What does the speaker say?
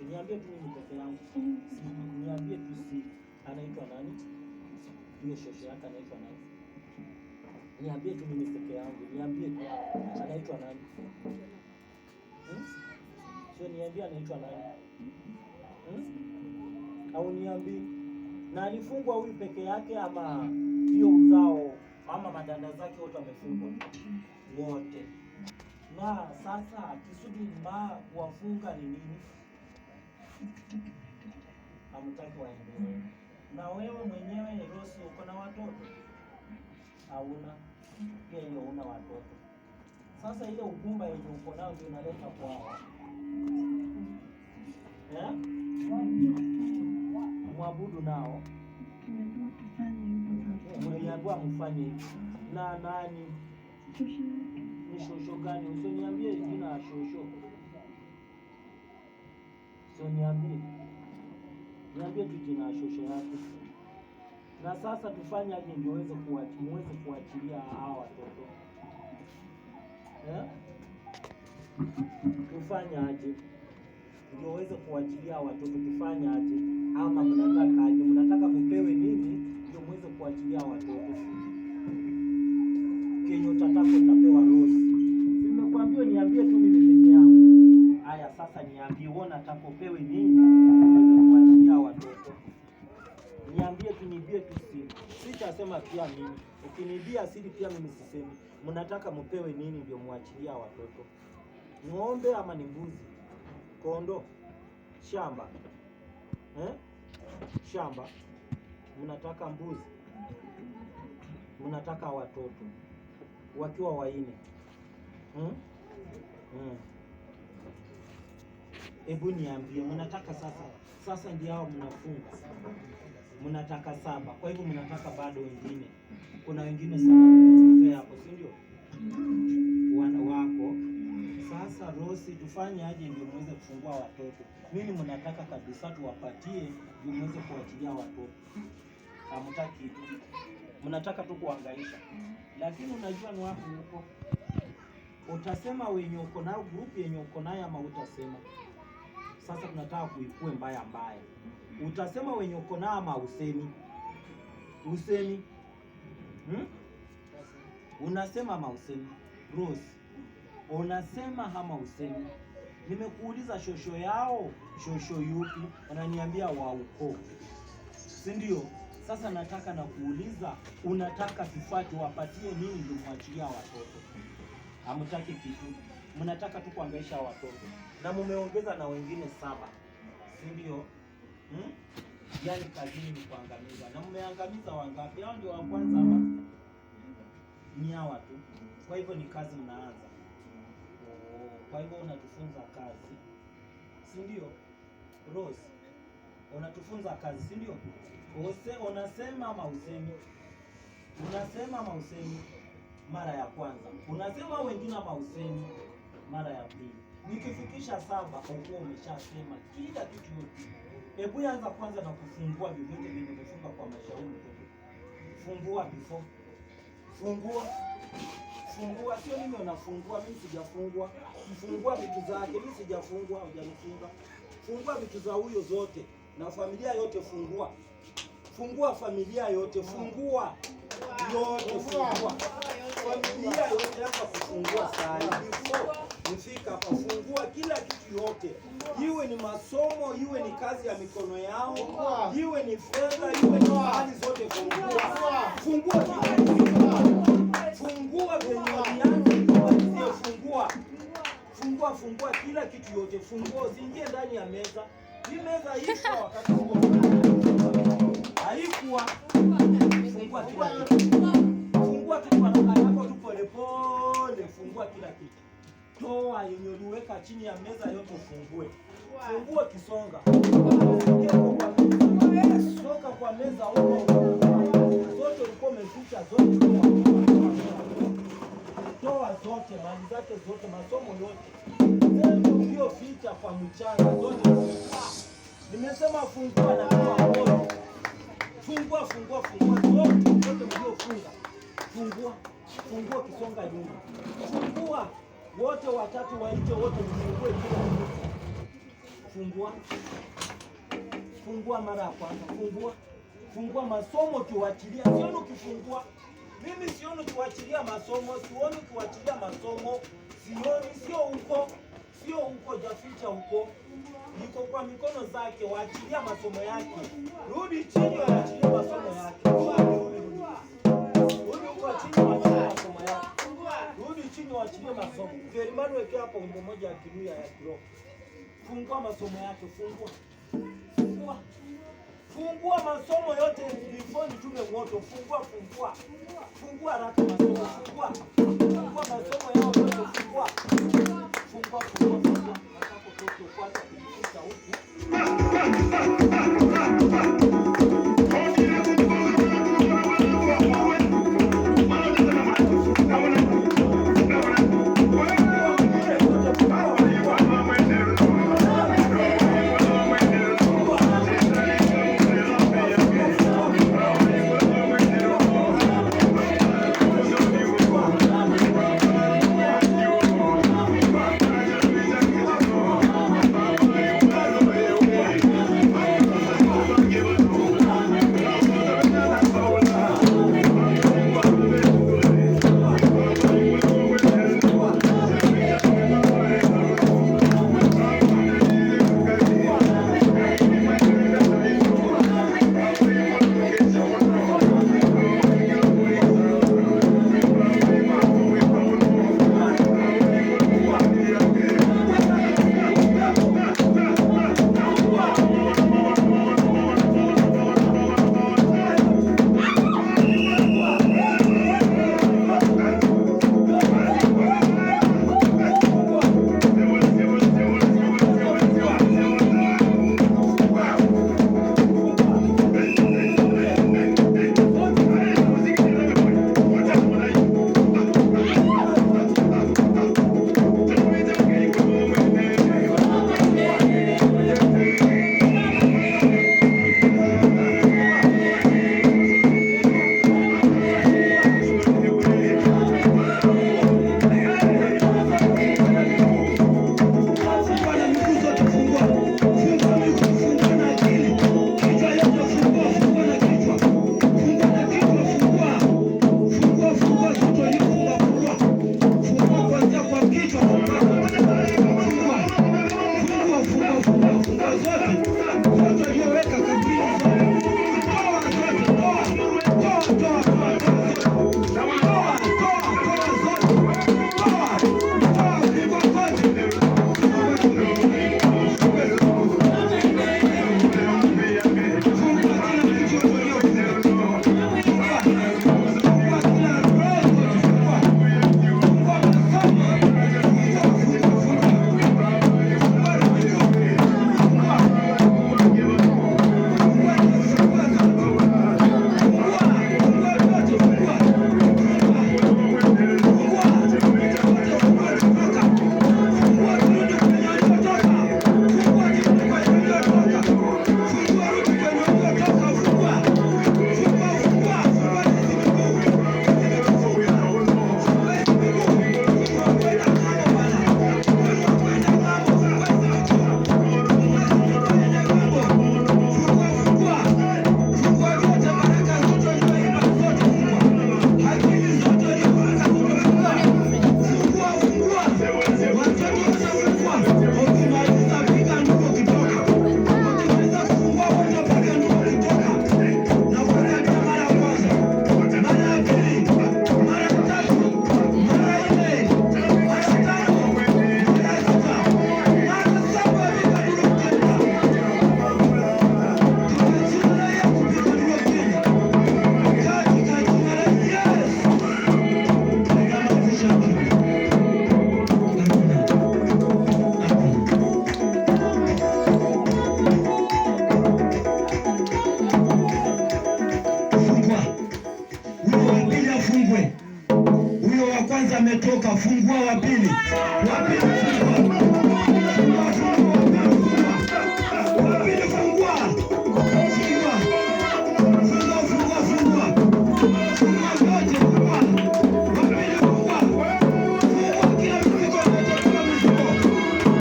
watoto. Niambie tu mimi peke yangu. Niambie tu si anaitwa nani? Hiyo shosho yake anaitwa nani? Niambie tu mimi peke yangu. Niambie tu anaitwa nani? Sio niambie anaitwa nani? Au niambie na alifungwa huyu peke yake ama hiyo uzao ama madada zake wote wamefungwa wote? Na sasa kisudi mbaya kuwafunga ni nini? Hamtaki waendelee. Na wewe mwenyewe Rose uko na watoto? Hauna. Pia hiyo una watoto. Sasa ile ugumba yenye uko nao ndio inaleta kwao. Mwabudu nao. Mliambiwa mfanye na nani? Ni shosho gani? Usiniambie jina la shosho. Usiniambie. Niambie tu jina la shosho yake. Na sasa tufanye aje ndio muweze kuachilia hao watoto? Tufanye aje ndio uweze kuachilia watoto? Tufanye aje? Ama mnataka aje? Mnataka mpewe nini ndio muweze kuachilia watoto? Kenyo utapewa Rose. Nimekwambia niambie tu mimi peke yangu. Haya sasa niambie wewe unataka upewe nini uweze kuachilia watoto? Niambie tu, nibie tu siri. Sitasema pia mimi. Ukinibia siri pia mimi sisemi. Mnataka mpewe nini ndio muachilia watoto? Ng'ombe ama ni mbuzi? Kondo? Shamba? Shamba? Mnataka mbuzi? Mnataka watoto wakiwa waine? Hebu niambie mnataka sasa ndio hao mnafunga. Mnataka 7. Kwa hivyo mnataka bado wengine. Kuna wengine sana kuongezea hapo, si ndio? Wana wako. Sasa Rose tufanye aje ndio muweze kufungua watoto? Mimi mnataka kabisa tuwapatie ndio muweze kuachilia watoto. Hamtaki kitu. Mnataka tu kuangaisha. Lakini unajua ni wapi huko? Utasema wenye uko nao group yenye uko nayo ama utasema? Sasa tunataka kuipue mbaya. Utasema wenye uko nao ama usemi? Usemi? Unasema ama usemi? Rose, unasema ama usemi? Nimekuuliza shosho yao, shosho yupi? Unaniambia wa uko. Si ndio? Sasa nataka na kuuliza unataka tufuate wapatie nini ndio muachilia watoto? Hamtaki kitu. Mnataka tu kuangaisha watoto. Na mumeongeza na wengine 7. Si ndio? Yaani kazini ni kuangamiza. Na mmeangamiza wangapi? Hao ndio wa kwanza ama ni hawa tu? Kwa hivyo ni kazi mnaanza. Kwa hivyo unatufunza kazi. Si ndio? Rose, unatufunza kazi, si ndio? Unasema ama usemi? Unasema ama usemi? Mara ya kwanza. Unasema wengine ama usemi? Mara ya pili. Nikifikisha 7 kwa umeshasema kila kitu yote. Hebu anza kwanza na kufungua vivyote vilivyofunga kwa maisha yako. Fungua before. Fungua sio mimi unafungua, mimi sijafungua. Fungua vitu zake, mimi sijafungua, hujanifunga. Fungua vitu za huyo zote na familia yote fungua. Fungua familia yote, fungua. Yote fungua. Familia yote hapa kufungua sana. Nifika hapa fungua kila kitu yote. Iwe ni masomo, iwe ni kazi ya mikono yao, iwe ni fedha, iwe ni mali zote fungua. Fungua kila kitu. Fungua venye walianza, fungua kila kitu yote. Fungua, usiingie ndani ya meza. Hii meza haikuwa wakati huo. Haikuwa. Fungua kila kitu. Fungua kitu hapo tu pole. Fungua kila kitu. Toa yenye uliweka chini ya meza yote ufungue. Fungua kisonga. Soka kwa meza huko. Zote ulikuwa umeficha zote. Toa zote, mali zake zote, masomo yote. Ndio ulioficha kwa mchana zote. Nimesema fungua na toa. Fungua zote mliofunga. Fungua kisonga nyuma. Fungua wote watatu wa nje wote mfungue kila kitu. Fungua mara ya kwanza. Fungua masomo tuachilia. Sioni ukifungua. Mimi sioni tuachilia masomo. Sioni tuachilia masomo. Sioni, sio huko jaficha huko. Niko kwa mikono zake, waachilia masomo yake. Rudi chini waachilie masomo yake. Rudi huko chini waachilie masomo yake. Rudi chini waachilie masomo. Ferimani weke hapo wimbo moja ya kinuya ya kiroho. Fungua masomo yake, Fungua masomo yote before nitume moto. Fungua haraka masomo. Fungua masomo yao yote, fungua. Nataka kutoka kwanza kujifunza huku. Fungua zote. Watu walioweka kabisa